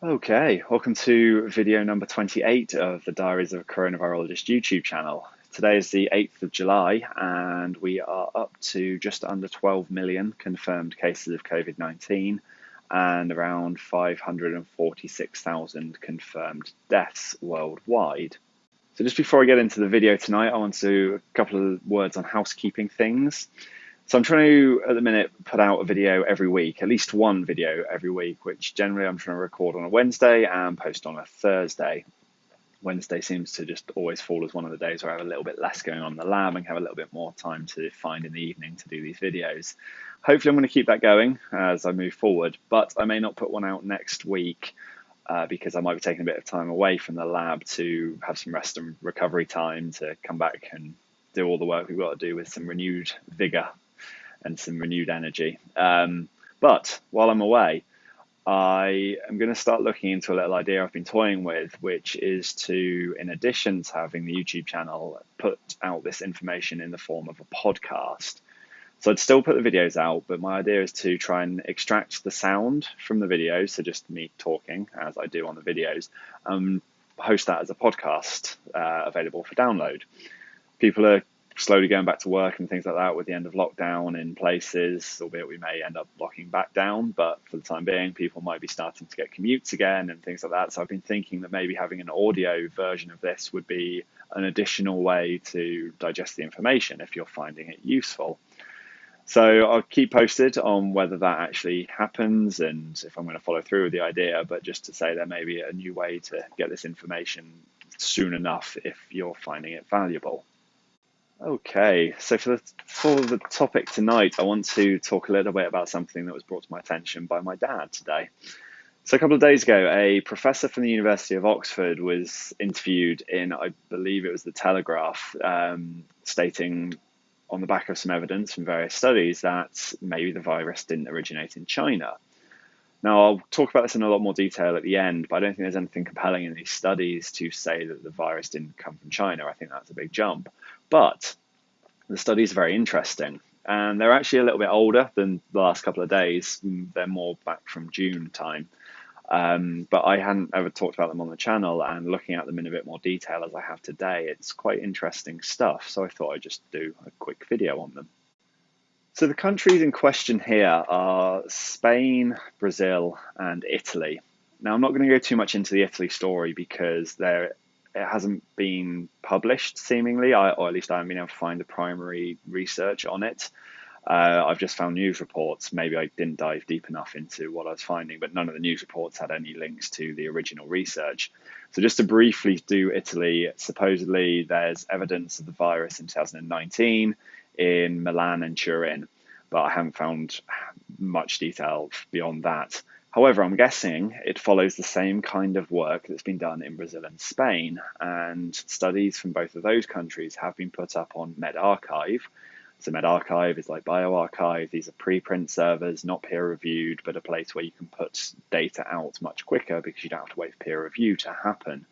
Okay, welcome to video number 28 of the Diaries of a Coronavirologist YouTube channel. Today is the 8th of July and we are up to just under 12 million confirmed cases of COVID-19 and around 546,000 confirmed deaths worldwide. So just before I get into the video tonight, I want to do a couple of words on housekeeping things. So I'm trying to, at the minute, put out a video every week, at least one video every week, which generally I'm trying to record on a Wednesday and post on a Thursday. Wednesday seems to just always fall as one of the days where I have a little bit less going on in the lab and have a little bit more time to find in the evening to do these videos. Hopefully I'm going to keep that going as I move forward, but I may not put one out next week because I might be taking a bit of time away from the lab to have some rest and recovery time to come back and do all the work we've got to do with some renewed vigor and some renewed energy. But while I'm away, I am going to start looking into a little idea I've been toying with, which is to, in addition to having the YouTube channel, put out this information in the form of a podcast. So I'd still put the videos out, but my idea is to try and extract the sound from the videos, so just me talking as I do on the videos, host that as a podcast available for download. People are slowly going back to work and things like that with the end of lockdown in places, albeit we may end up locking back down, but for the time being people might be starting to get commutes again and things like that. So I've been thinking that maybe having an audio version of this would be an additional way to digest the information if you're finding it useful. So I'll keep posted on whether that actually happens and if I'm going to follow through with the idea, but just to say there may be a new way to get this information soon enough if you're finding it valuable. Okay, so for the topic tonight, I want to talk a little bit about something that was brought to my attention by my dad today. So a couple of days ago, a professor from the University of Oxford was interviewed in, I believe it was the Telegraph, stating on the back of some evidence from various studies that maybe the virus didn't originate in China. Now, I'll talk about this in a lot more detail at the end, but I don't think there's anything compelling in these studies to say that the virus didn't come from China. I think that's a big jump. But the studies are very interesting, and they're actually a little bit older than the last couple of days. They're more back from June time. But I hadn't ever talked about them on the channel, and looking at them in a bit more detail as I have today, it's quite interesting stuff. So I thought I'd just do a quick video on them. So the countries in question here are Spain, Brazil, and Italy. Now, I'm not going to go too much into the Italy story because it hasn't been published, seemingly, or at least I haven't been able to find the primary research on it. I've just found news reports. Maybe I didn't dive deep enough into what I was finding, but none of the news reports had any links to the original research. So just to briefly do Italy, supposedly there's evidence of the virus in 2019 in Milan and Turin, but I haven't found much detail beyond that. However, I'm guessing it follows the same kind of work that's been done in Brazil and Spain, and studies from both of those countries have been put up on MedRxiv. So MedRxiv is like bioRxiv. These are preprint servers, not peer-reviewed, but a place where you can put data out much quicker because you don't have to wait for peer review to happen.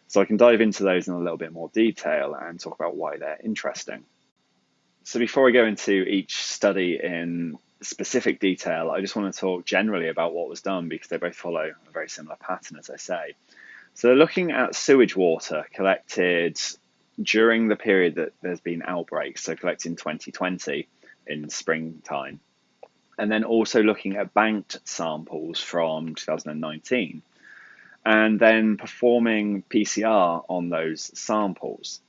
So I can dive into those in a little bit more detail and talk about why they're interesting. So before I go into each study in specific detail, I just want to talk generally about what was done because they both follow a very similar pattern, as I say. So they're looking at sewage water collected during the period that there's been outbreaks, so collected in 2020 in springtime, and then also looking at banked samples from 2019, and then performing PCR on those samples.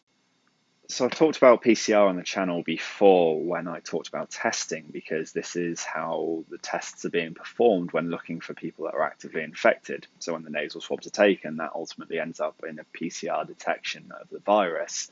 So I've talked about PCR on the channel before when I talked about testing, because this is how the tests are being performed when looking for people that are actively infected. So when the nasal swabs are taken, that ultimately ends up in a PCR detection of the virus.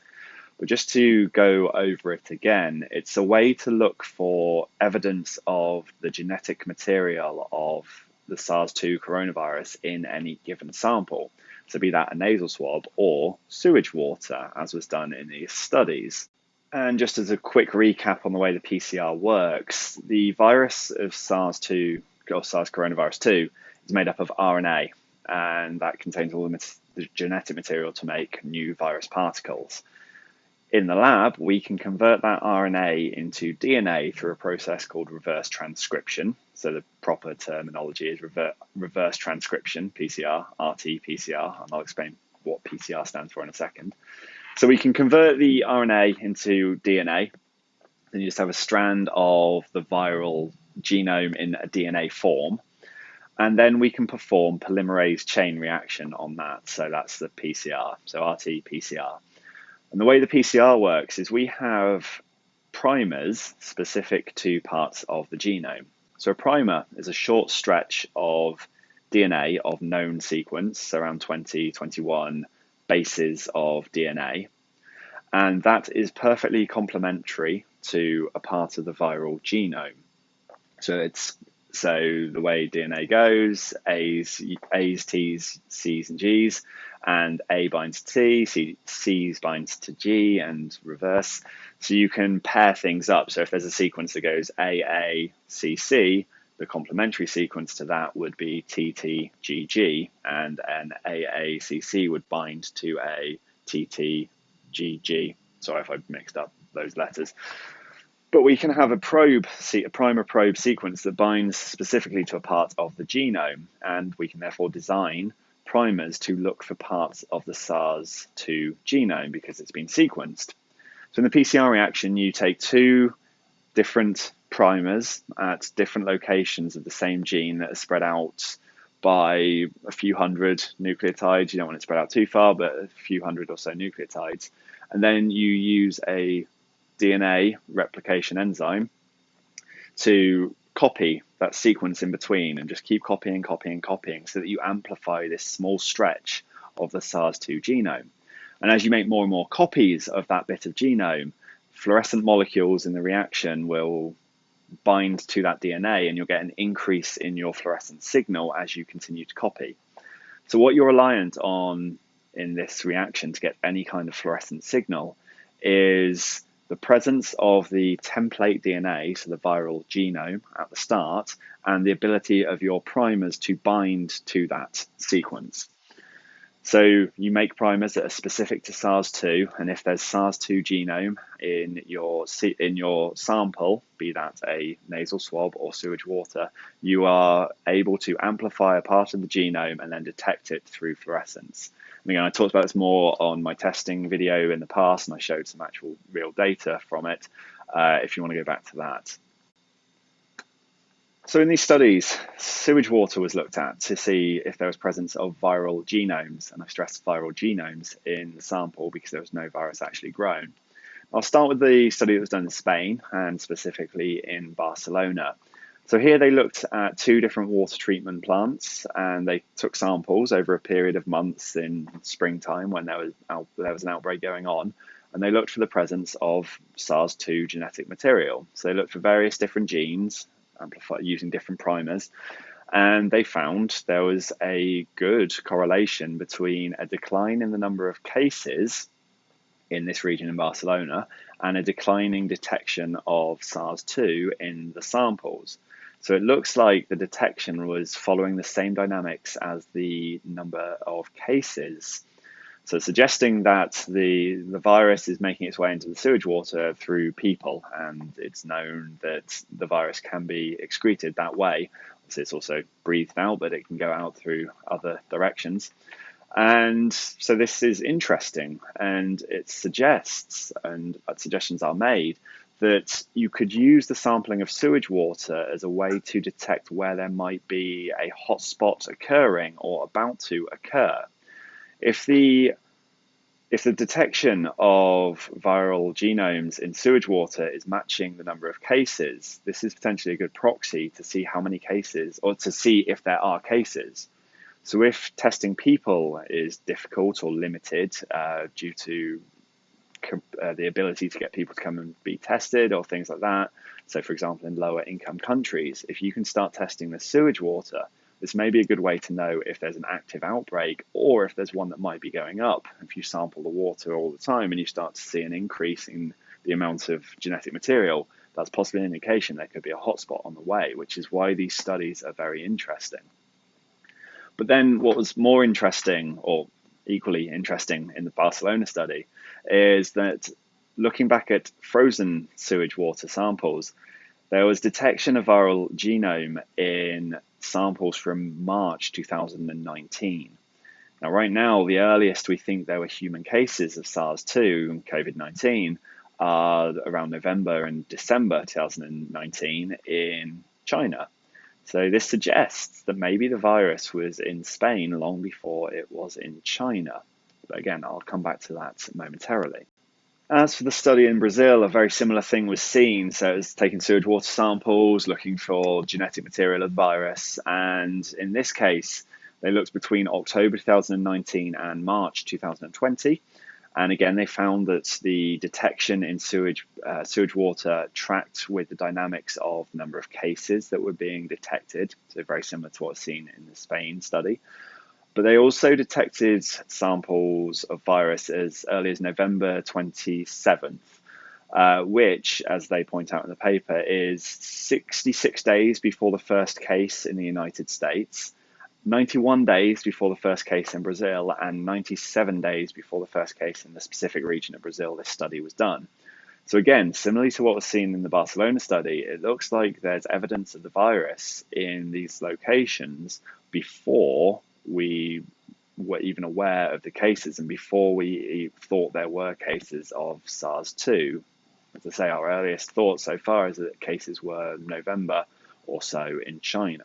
But just to go over it again, it's a way to look for evidence of the genetic material of the SARS2 coronavirus in any given sample. So be that a nasal swab or sewage water, as was done in these studies. And just as a quick recap on the way the PCR works, the virus of SARS2, or SARS coronavirus 2, is made up of RNA, and that contains all the genetic material to make new virus particles. In the lab, we can convert that RNA into DNA through a process called reverse transcription. So the proper terminology is reverse transcription, PCR, RT-PCR, and I'll explain what PCR stands for in a second. So we can convert the RNA into DNA, then you just have a strand of the viral genome in a DNA form, and then we can perform polymerase chain reaction on that. So that's the PCR, so RT-PCR. And the way the PCR works is we have primers specific to parts of the genome. So a primer is a short stretch of DNA of known sequence, so around 20, 21 bases of DNA. And that is perfectly complementary to a part of the viral genome. So the way DNA goes, A's, T's, C's, and G's, and A binds to T, C's binds to G, and reverse. So you can pair things up. So if there's a sequence that goes A, C, C, the complementary sequence to that would be T, T, G, G, and an A, C, C would bind to a T, T, G, G. Sorry if I mixed up those letters. But we can have a primer probe sequence that binds specifically to a part of the genome, and we can therefore design primers to look for parts of the SARS2 genome because it's been sequenced. So in the PCR reaction, you take two different primers at different locations of the same gene that are spread out by a few hundred nucleotides. You don't want it spread out too far, but a few hundred or so nucleotides. And then you use a DNA replication enzyme to copy that sequence in between and just keep copying so that you amplify this small stretch of the SARS2 genome. And as you make more and more copies of that bit of genome, fluorescent molecules in the reaction will bind to that DNA and you'll get an increase in your fluorescent signal as you continue to copy. So what you're reliant on in this reaction to get any kind of fluorescent signal is the presence of the template DNA, so the viral genome at the start, and the ability of your primers to bind to that sequence. So you make primers that are specific to SARS2, and if there's SARS2 genome in your sample, be that a nasal swab or sewage water, you are able to amplify a part of the genome and then detect it through fluorescence. And again, I talked about this more on my testing video in the past, and I showed some actual real data from it, if you want to go back to that. So in these studies, sewage water was looked at to see if there was presence of viral genomes, and I stress viral genomes in the sample because there was no virus actually grown. I'll start with the study that was done in Spain and specifically in Barcelona. So here they looked at two different water treatment plants and they took samples over a period of months in springtime when there was an outbreak going on, and they looked for the presence of SARS2 genetic material. So they looked for various different genes amplified using different primers, and they found there was a good correlation between a decline in the number of cases in this region in Barcelona and a declining detection of SARS2 in the samples. So it looks like the detection was following the same dynamics as the number of cases. So suggesting that the virus is making its way into the sewage water through people, and it's known that the virus can be excreted that way. So it's also breathed out, but it can go out through other directions. And so this is interesting, and it suggests, and suggestions are made, that you could use the sampling of sewage water as a way to detect where there might be a hotspot occurring or about to occur. If the detection of viral genomes in sewage water is matching the number of cases, this is potentially a good proxy to see how many cases, or to see if there are cases. So if testing people is difficult or limited due to the ability to get people to come and be tested or things like that, so for example in lower income countries, if you can start testing the sewage water, this may be a good way to know if there's an active outbreak or if there's one that might be going up. If you sample the water all the time and you start to see an increase in the amount of genetic material, that's possibly an indication there could be a hotspot on the way, which is why these studies are very interesting. But then what was more interesting, or equally interesting in the Barcelona study, is that looking back at frozen sewage water samples, there was detection of viral genome in samples from March 2019. Now, right now, the earliest we think there were human cases of SARS2 and COVID-19 are around November and December 2019 in China. So this suggests that maybe the virus was in Spain long before it was in China. But again, I'll come back to that momentarily. As for the study in Brazil, a very similar thing was seen. So it was taking sewage water samples, looking for genetic material of the virus. And in this case, they looked between October 2019 and March 2020. And again, they found that the detection in sewage water tracked with the dynamics of the number of cases that were being detected. So very similar to what was seen in the Spain study. But they also detected samples of virus as early as November 27th, which, as they point out in the paper, is 66 days before the first case in the United States, 91 days before the first case in Brazil, and 97 days before the first case in the specific region of Brazil this study was done. So again, similarly to what was seen in the Barcelona study, it looks like there's evidence of the virus in these locations before we were even aware of the cases and before we thought there were cases of SARS2. As I say, our earliest thought so far is that cases were November or so in China.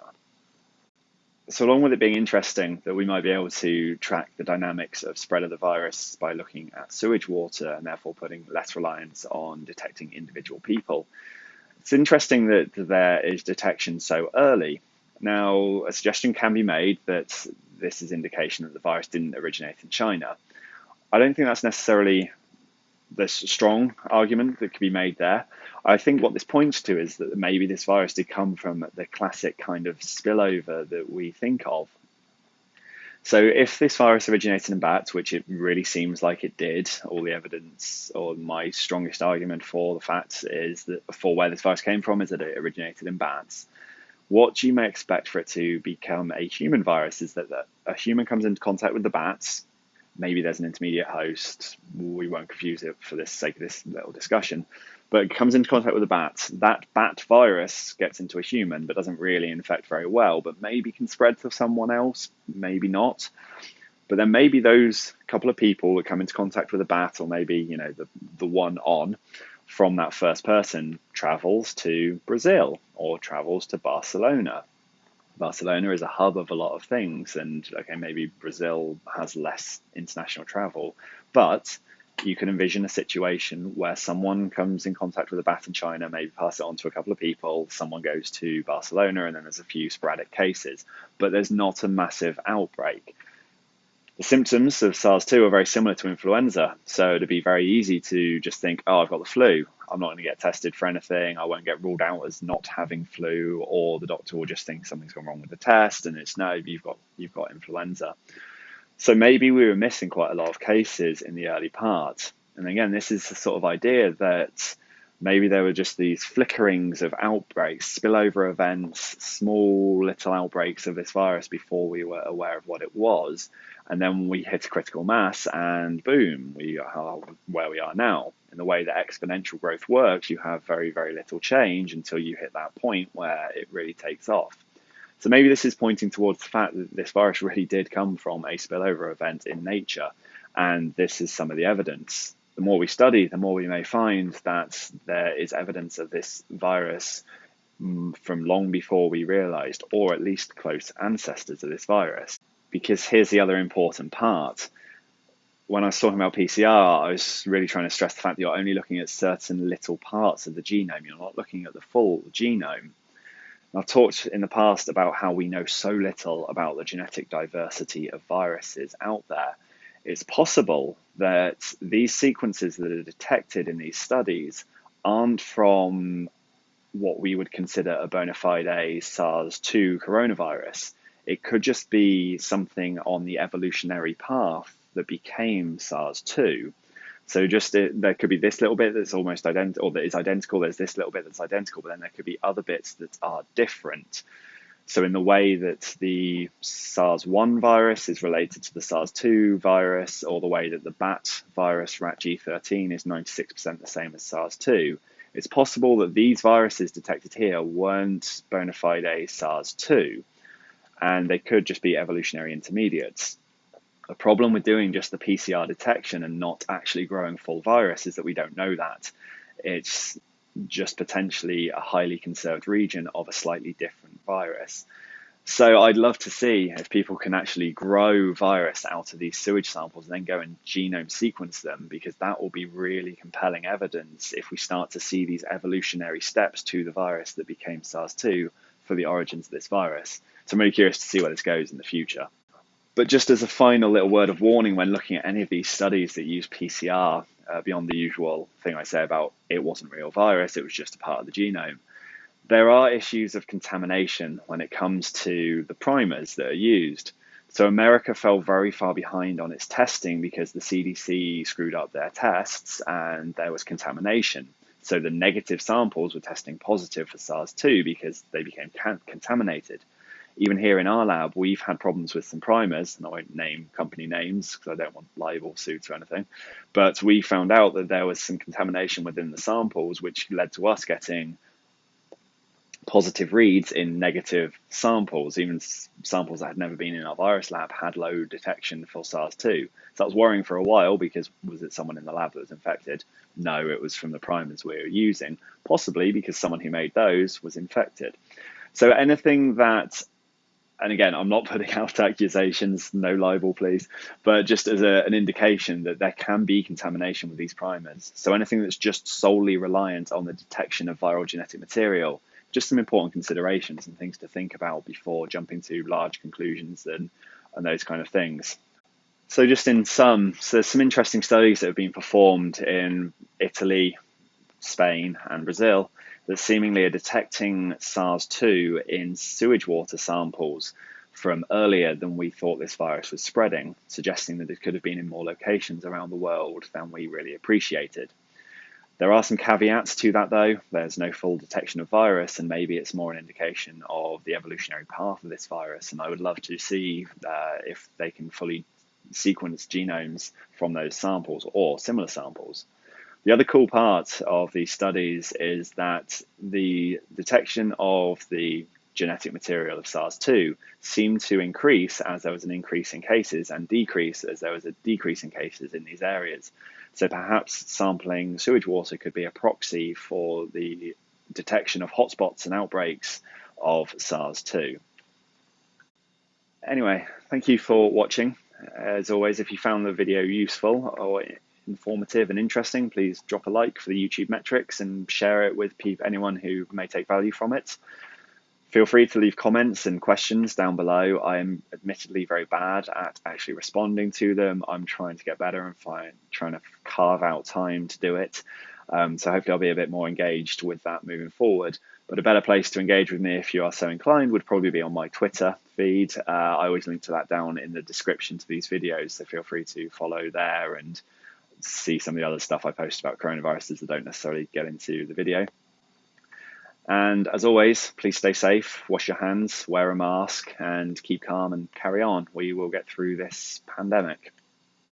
So along with it being interesting that we might be able to track the dynamics of spread of the virus by looking at sewage water and therefore putting less reliance on detecting individual people, it's interesting that there is detection so early. Now, a suggestion can be made that this is indication that the virus didn't originate in China. I don't think that's necessarily the strong argument that could be made there. I think what this points to is that maybe this virus did come from the classic kind of spillover that we think of. So if this virus originated in bats, which it really seems like it did, all the evidence, or my strongest argument for the fact is that for where this virus came from is that it originated in bats. What you may expect for it to become a human virus is that a human comes into contact with the bats. Maybe there's an intermediate host. We won't confuse it for the sake of this little discussion. But it comes into contact with the bats. That bat virus gets into a human, but doesn't really infect very well, but maybe can spread to someone else, maybe not. But then maybe those couple of people that come into contact with a bat, or maybe the one on from that first person, travels to Brazil or travels to Barcelona. Barcelona is a hub of a lot of things, and okay, maybe Brazil has less international travel, but you can envision a situation where someone comes in contact with a bat in China, maybe pass it on to a couple of people, someone goes to Barcelona, and then there's a few sporadic cases, but there's not a massive outbreak. The symptoms of SARS2 are very similar to influenza, so it'd be very easy to just think, oh, I've got the flu. I'm not going to get tested for anything. I won't get ruled out as not having flu, or the doctor will just think something's gone wrong with the test, and it's no, you've got influenza. So maybe we were missing quite a lot of cases in the early part. And again, this is the sort of idea that maybe there were just these flickerings of outbreaks, spillover events, small little outbreaks of this virus before we were aware of what it was. And then we hit critical mass and boom, we are where we are now. In the way that exponential growth works, you have very, very little change until you hit that point where it really takes off. So maybe this is pointing towards the fact that this virus really did come from a spillover event in nature. And this is some of the evidence. The more we study, the more we may find that there is evidence of this virus from long before we realized, or at least close ancestors of this virus. Because here's the other important part. When I was talking about PCR, I was really trying to stress the fact that you're only looking at certain little parts of the genome. You're not looking at the full genome. I've talked in the past about how we know so little about the genetic diversity of viruses out there. It's possible that these sequences that are detected in these studies aren't from what we would consider a bona fide SARS2 coronavirus. It could just be something on the evolutionary path that became SARS2. So there could be this little bit that's almost identical, or that is identical. There's this little bit that's identical, but then there could be other bits that are different. So in the way that the SARS-1 virus is related to the SARS-2 virus, or the way that the bat virus, rat G13, is 96% the same as SARS-2, it's possible that these viruses detected here weren't bona fide SARS-2, and they could just be evolutionary intermediates. The problem with doing just the PCR detection and not actually growing full virus is that we don't know that. It's just potentially a highly conserved region of a slightly different virus. So I'd love to see if people can actually grow virus out of these sewage samples and then go and genome sequence them, because that will be really compelling evidence if we start to see these evolutionary steps to the virus that became SARS-2 for the origins of this virus. So I'm really curious to see where this goes in the future. But just as a final little word of warning when looking at any of these studies that use PCR, beyond the usual thing I say about it wasn't real virus, it was just a part of the genome, there are issues of contamination when it comes to the primers that are used. So America fell very far behind on its testing because the CDC screwed up their tests and there was contamination. So the negative samples were testing positive for SARS-2 because they became contaminated. Even here in our lab, we've had problems with some primers, and I won't name company names because I don't want libel suits or anything, but we found out that there was some contamination within the samples, which led to us getting positive reads in negative samples. Even samples that had never been in our virus lab had low detection for SARS-2. So that was worrying for a while, because was it someone in the lab that was infected? No, it was from the primers we were using, possibly because someone who made those was infected. So anything that, and again, I'm not putting out accusations, no libel please, but just as an indication that there can be contamination with these primers. So anything that's just solely reliant on the detection of viral genetic material, just some important considerations and things to think about before jumping to large conclusions and those kind of things. So just in sum, so there's some interesting studies that have been performed in Italy, Spain and Brazil that seemingly are detecting SARS-2 in sewage water samples from earlier than we thought this virus was spreading, suggesting that it could have been in more locations around the world than we really appreciated. There are some caveats to that though. There's no full detection of virus, and maybe it's more an indication of the evolutionary path of this virus, and I would love to see if they can fully sequence genomes from those samples or similar samples. The other cool part of these studies is that the detection of the genetic material of SARS-2 seemed to increase as there was an increase in cases and decrease as there was a decrease in cases in these areas. So perhaps sampling sewage water could be a proxy for the detection of hotspots and outbreaks of SARS-2. Anyway, thank you for watching. As always, if you found the video useful or informative and interesting, please drop a like for the YouTube metrics and share it with anyone who may take value from it. Feel free to leave comments and questions down below. I am admittedly very bad at actually responding to them. I'm trying to get better and trying to carve out time to do it. So hopefully I'll be a bit more engaged with that moving forward. But a better place to engage with me, if you are so inclined, would probably be on my Twitter feed. I always link to that down in the description to these videos, so feel free to follow there and see some of the other stuff I post about coronaviruses that don't necessarily get into the video. And as always, please stay safe, wash your hands, wear a mask, and keep calm and carry on. We will get through this pandemic.